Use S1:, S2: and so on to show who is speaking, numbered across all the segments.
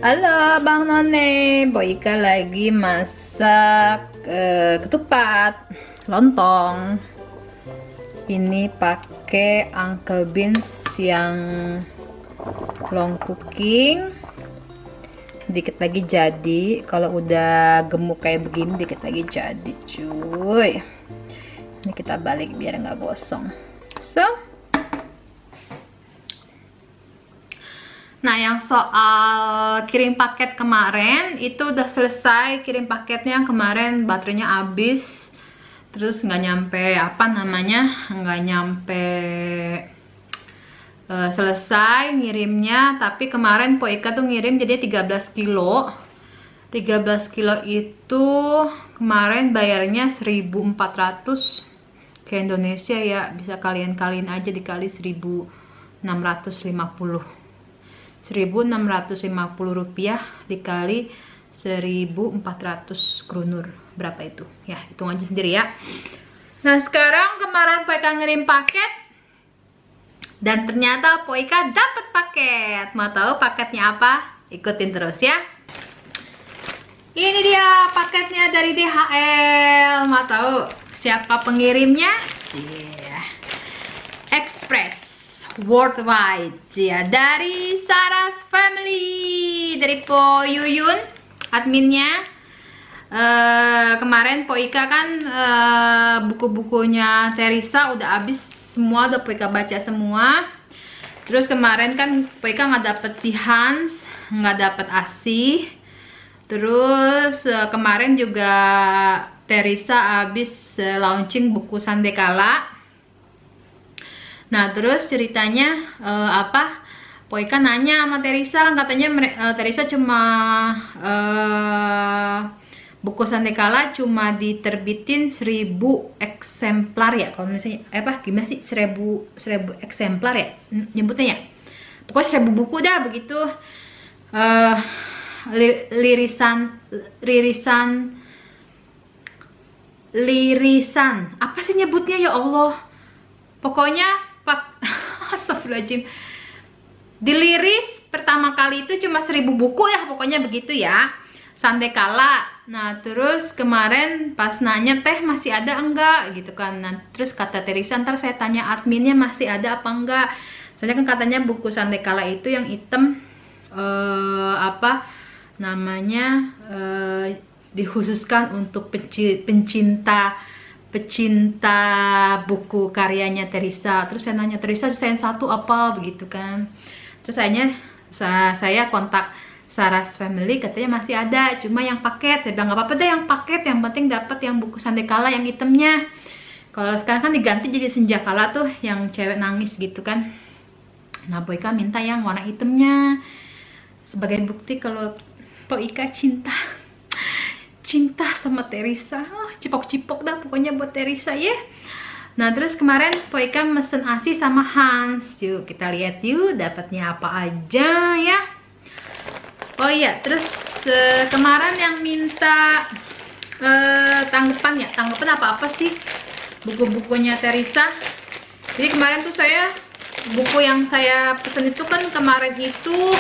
S1: Halo Bang None, Boyka lagi masak ketupat lontong. Ini pakai Uncle Beans yang long cooking. Dikit lagi jadi. Kalau udah gemuk kayak begini, dikit lagi jadi, cuy. Ini kita balik biar nggak gosong. Nah, yang soal kirim paket kemarin itu udah selesai. Kirim paketnya kemarin baterainya habis, terus nggak nyampe nggak nyampe selesai ngirimnya. Tapi kemarin Po Ika tuh ngirim jadi 13 kilo. 13 kilo itu kemarin bayarnya 1.400 ke Indonesia ya. Bisa kalian-kalian aja dikali 1.650. 1.650 rupiah dikali 1.400 kronur, berapa itu ya, hitung aja sendiri ya. Nah, sekarang kemarin Poika ngirim paket dan ternyata Poika dapat paket. Mau tahu paketnya apa? Ikutin terus ya. Ini dia paketnya dari DHL. Mau tahu siapa pengirimnya? Express Worldwide ya, dari Saras Family, dari Po Yuyun adminnya. Kemarin Po Ika kan buku-bukunya Teresa udah habis semua, udah Po Ika baca semua. Terus kemarin kan Po Ika nggak dapet si Hans, nggak dapet Asi. Terus kemarin juga Teresa habis launching buku Sandekala. Nah, terus ceritanya Poika nanya sama Teresa, katanya Teresa cuma buku Sandekala cuma diterbitin 1.000 eksemplar ya, kalau misalnya gimana sih, 1.000 eksemplar ya nyebutnya ya, pokoknya 1.000 buku dah begitu. Lirisan apa sih nyebutnya ya Allah, pokoknya astagfirullahaladzim, diliris pertama kali itu cuma 1.000 buku ya, pokoknya begitu ya, Sandekala. Nah, terus kemarin pas nanya teh masih ada enggak gitu kan. Nah, terus kata Teresa, ntar saya tanya adminnya masih ada apa enggak, soalnya kan katanya buku Sandekala itu yang hitam dikhususkan untuk pecinta buku karyanya Teresa. Terus saya nanya Teresa desain satu apa begitu kan. Terus saya kontak Saras Family, katanya masih ada, cuma yang paket. Saya bilang nggak apa-apa deh yang paket, yang penting dapat yang buku Sandekala yang hitamnya. Kalau sekarang kan diganti jadi Senjakala tuh, yang cewek nangis gitu kan. Nah, Po Ika minta yang warna hitamnya sebagai bukti kalau Po Ika cinta sama Teresa. Cipok-cipok dah pokoknya buat Teresa ya. Nah, terus kemarin Po Ika mesen Asi sama Hans. Yuk kita lihat yuk dapatnya apa aja ya. Oh iya, terus kemarin yang minta tanggapan apa sih buku-bukunya Teresa. Jadi kemarin tuh buku yang saya pesen itu kan kemarin itu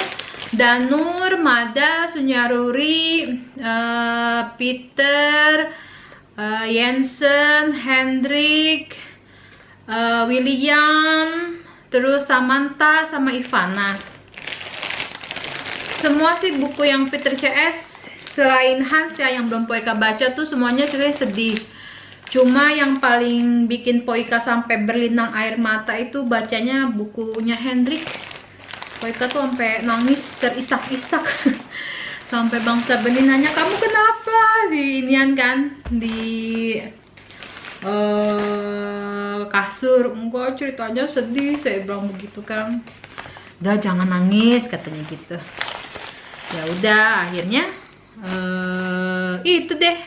S1: Danur, Mada, Sunyaruri, Peter, Jensen, Hendrik, William, terus Samantha sama Ivana. Semua sih buku yang Peter CS, selain Hans ya yang belum Po Ika baca tuh semuanya ceritanya sedih. Cuma yang paling bikin Po Ika sampai berlinang air mata itu bacanya bukunya Hendrik. Po Ika tuh sampai nangis terisak-isak. Sampai Bangsa Benih nanya, kamu kenapa? Di inian kan, di kasur. Enggak, ceritanya sedih, saya bilang begitu kan. Udah jangan nangis katanya gitu. Ya udah, akhirnya itu deh.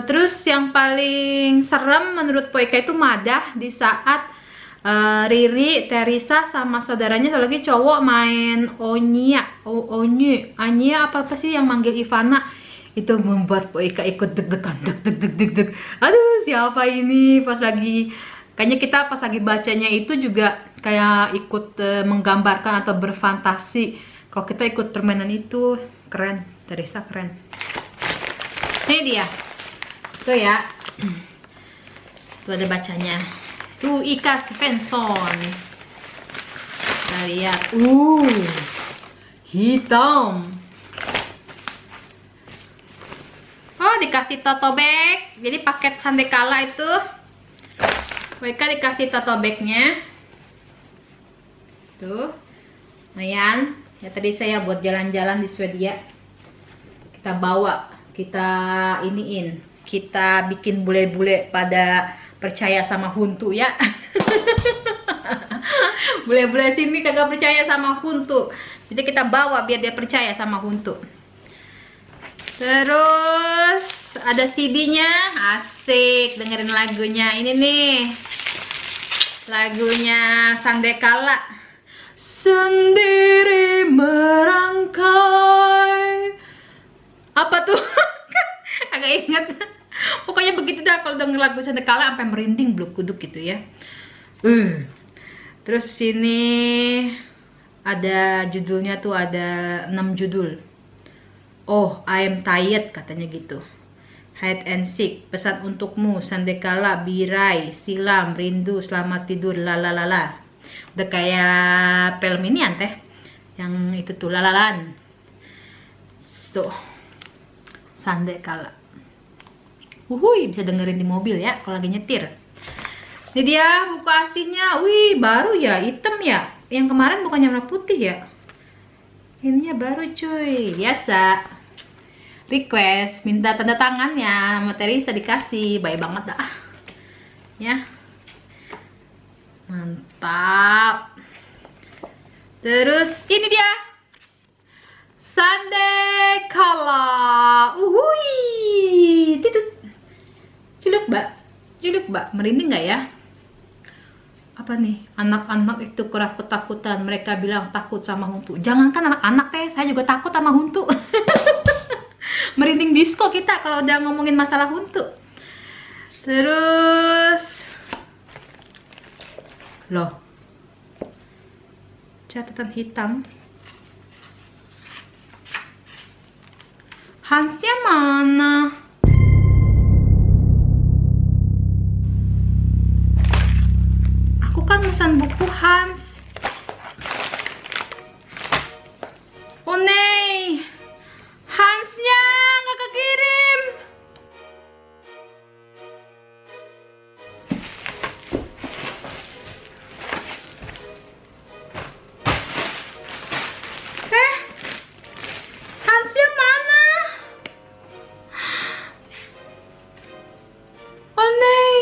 S1: Terus yang paling serem menurut Po Ika itu Madah, di saat Riri, Teresa sama saudaranya satu lagi cowok main Anya apa sih yang manggil Ivana. Itu membuat Po Ika ikut deg-degan, deg. Aduh, siapa ini? Kayaknya kita pas lagi bacanya itu juga kayak ikut menggambarkan atau berfantasi Kalau kita ikut permainan itu keren, Teresa keren. Ini dia, tuh ya, tuh ada bacanya. Tuh Ika Svensson. Kita lihat, hitam. Oh, dikasih tote bag. Jadi paket Sandekala itu, mereka dikasih tote bagnya. Tuh, lumayan. Ya tadi saya buat jalan-jalan di Swedia. Kita bawa, kita iniin, kita bikin bule-bule pada percaya sama huntu ya. Bule-bule sini kagak percaya sama huntu, jadi kita bawa biar dia percaya sama huntu. Terus ada CD-nya, asik, dengerin lagunya. Ini nih lagunya Sandekala, sendiri merangkai. Apa tuh? Agak inget. Pokoknya begitu dah kalau denger lagu Sandekala sampai merinding beluk kuduk gitu ya. Terus sini ada judulnya tuh, ada 6 judul. Oh, I am tired katanya gitu. Hide and seek, pesan untukmu, Sandekala, birai, silam, rindu, selamat tidur, lalalala. Udah kayak film ini teh, yang itu tuh lalalan. Tuh, Sandekala. Bisa dengerin di mobil ya kalau lagi nyetir. Ini dia buku aslinya. Wih, baru ya, hitam ya. Yang kemarin bukannya warna putih ya. Ininya baru cuy. Biasa. Request, minta tanda tangannya sama Teresa, dikasih. Baik banget dah. Ya. Mantap. Terus ini dia. Sandekala. Titut. Ciluk, Mbak. Merinding nggak ya? Apa nih? Anak-anak itu kerap ketakutan. Mereka bilang takut sama huntu. Jangankan anak-anak teh, saya juga takut sama huntu. Merinding disco kita kalau udah ngomongin masalah huntu. Terus loh, catatan hitam. Hansnya mana? Aku kan pesan buku Hans. Oh nei, Hansnya nggak kekirim. Hansnya mana? Oh nei,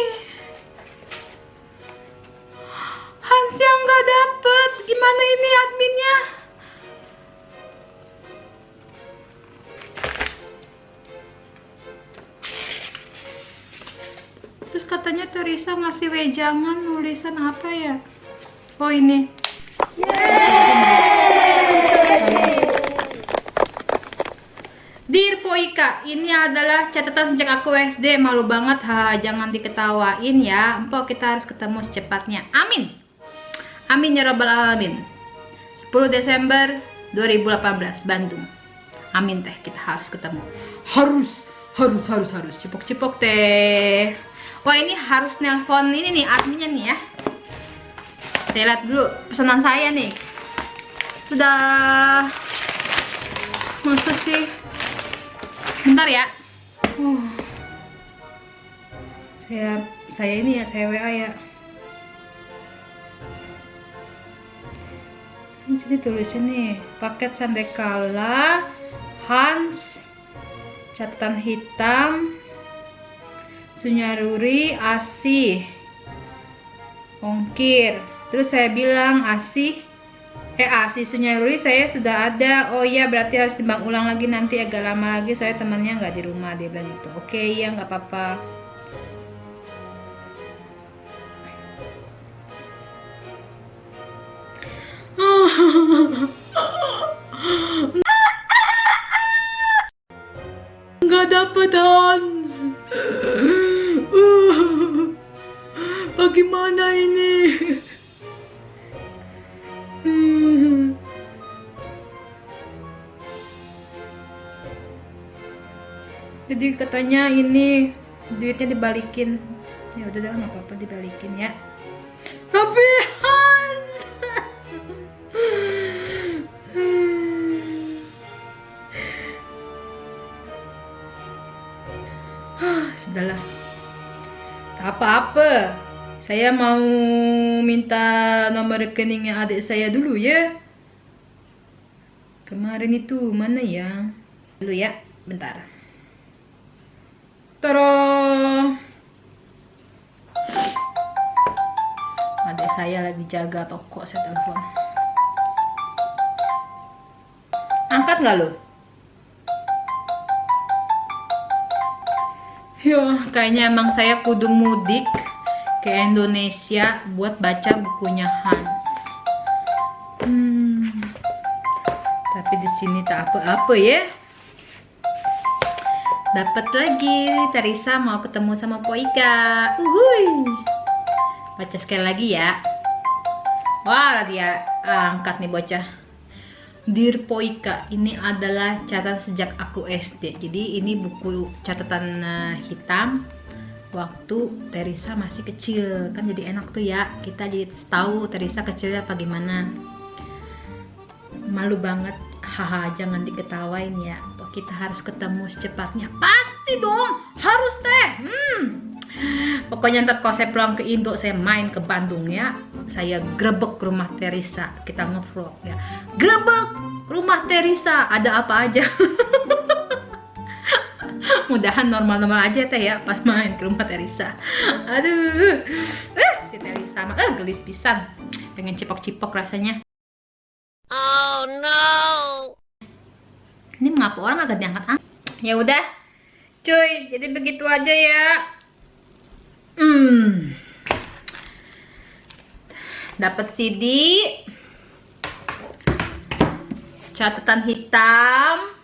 S1: Hansnya nggak dapet. Gimana ini adminnya? Terus katanya Teresa ngasih wejangan nulisan apa ya? Oh ini. Dear Poika, ini adalah catatan sejak aku SD. Malu banget, jangan diketawain ya. Empok, kita harus ketemu secepatnya. Amin. Amin ya rabbal alamin. 10 Desember 2018, Bandung. Amin teh, kita harus ketemu. Harus. Cipok-cipok teh. Wah, ini harus nelpon ini nih, adminnya nih ya. Saya lihat dulu pesanan saya nih. Sudah. Masa sih? Bentar ya. Saya ini ya, saya WA ya. Ini sini tulisin nih, paket Sandekala, Hans, catatan hitam, Sunyaruri, ASI, ongkir. Terus saya bilang ASI Sunyaruri saya sudah ada. Oh iya, berarti harus timbang ulang lagi nanti agak lama lagi, saya temannya nggak di rumah, dia bilang gitu. Oke, iya nggak apa-apa. Nggak dapet Hans. Bagaimana ini? Jadi katanya ini duitnya dibalikin. Ya udah dah, nggak apa-apa dibalikin ya. Tapi Hans sudahlah, tak apa-apa. Saya mau minta nomor rekeningnya adik saya dulu ya. Kemarin itu mana ya? Dulu ya, bentar. Toro. Adik saya lagi jaga toko, saya telepon. Angkat nggak lo? Yo, kayaknya emang saya kudu mudik ke Indonesia buat baca bukunya Hans. Tapi di sini tak apa-apa ya. Dapat lagi, Teresa mau ketemu sama Poika. Baca sekali lagi ya. Wah, dia angkat nih bocah. Dear Poika, ini adalah catatan sejak aku SD. Jadi ini buku catatan hitam waktu Teresa masih kecil. Kan jadi enak tuh ya, kita jadi tahu Teresa kecilnya apa gimana. Malu banget, haha, jangan diketawain ya. Kita harus ketemu secepatnya. Pasti dong, harus teh. Pokoknya ntar kalau saya pulang ke Indo, saya main ke Bandung ya. Saya grebek rumah Teresa, kita ngevlog ya. Grebek rumah Teresa, ada apa aja. Mudahan normal-normal aja teh ya pas main ke rumah Teresa. Aduh, si Teresa mah gelis pisan, pengen cipok-cipok rasanya. Oh no. Ini mengapa orang agak diangkat? Ya udah, cuy, jadi begitu aja ya. Dapat CD, catatan hitam,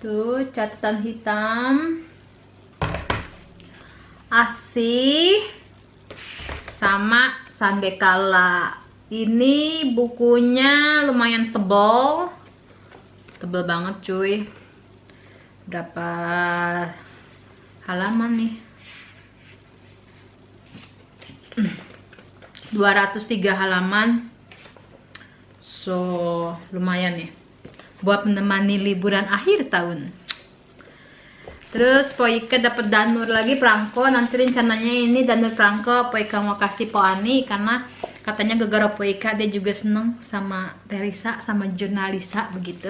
S1: tuh catatan hitam, ASI, sama Sandekala. Ini bukunya lumayan tebal banget cuy. Berapa halaman nih? 203 halaman. So lumayan ya buat menemani liburan akhir tahun. Terus Poika dapat danur lagi Prangko. Nanti rencananya ini danur Prangko Poika mau kasih Po Ani, karena katanya gara-gara Poika dia juga seneng sama Teresa sama jurnalisa begitu.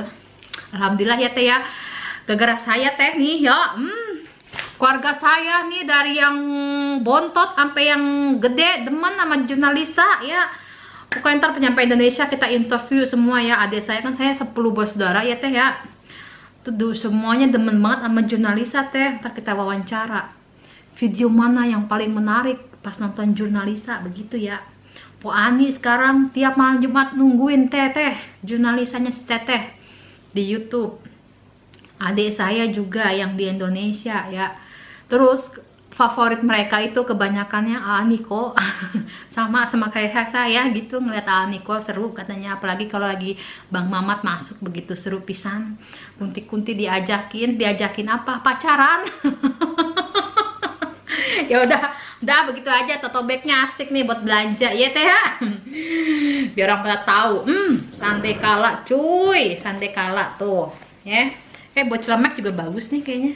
S1: Alhamdulillah ya teh ya, gara-gara saya teh nih ya, keluarga saya nih dari yang bontot sampai yang gede demen sama jurnalisa ya. Pokoknya ntar penyampai Indonesia kita interview semua ya. Adik saya kan, saya 10 bersaudara ya teh ya. Tuh semuanya demen banget sama jurnalisa teh. Ntar kita wawancara. Video mana yang paling menarik pas nonton jurnalisa begitu ya. Po Ani sekarang tiap malam Jumat nungguin teteh jurnalisanya si teteh di YouTube. Adik saya juga yang di Indonesia ya. Terus favorit mereka itu kebanyakannya Aniko. sama kayak saya gitu, ngeliat Aniko seru katanya, apalagi kalau lagi Bang Mamat masuk begitu seru pisan. Kunti-kunti diajakin apa? Pacaran. Ya udah begitu aja. Tote bagnya asik nih buat belanja ya teh ya. Biar orang pada tahu. Sandekala cuy, Sandekala tuh ya. Buat celemek juga bagus nih kayaknya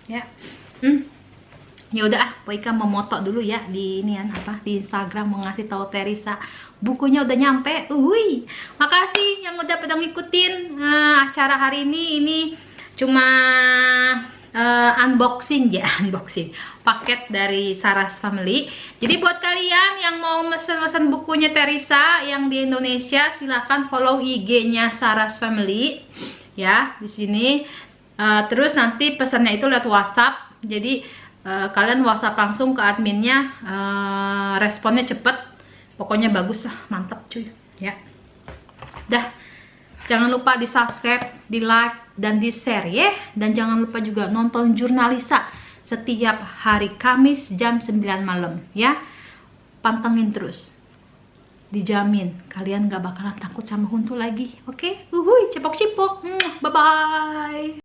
S1: ya. Ya udah Poika mau moto dulu ya di ini apa di Instagram, mau ngasih tahu Teresa bukunya udah nyampe. Makasih yang udah pada ngikutin acara hari ini. Ini cuma unboxing ya, unboxing paket dari Saras Family. Jadi buat kalian yang mau mesen-mesen bukunya Teresa yang di Indonesia, silahkan follow IG-nya Saras Family ya di sini. Terus nanti pesannya itu lewat WhatsApp. Jadi kalian WhatsApp langsung ke adminnya, responnya cepet, pokoknya bagus lah, mantap cuy ya. Dah, jangan lupa di subscribe, di like, dan di share ya. Dan jangan lupa juga nonton Jurnalisa setiap hari Kamis jam 9 malam ya. Pantengin terus, dijamin kalian gak bakalan takut sama hantu lagi. Oke? Cepok-cepok, bye bye.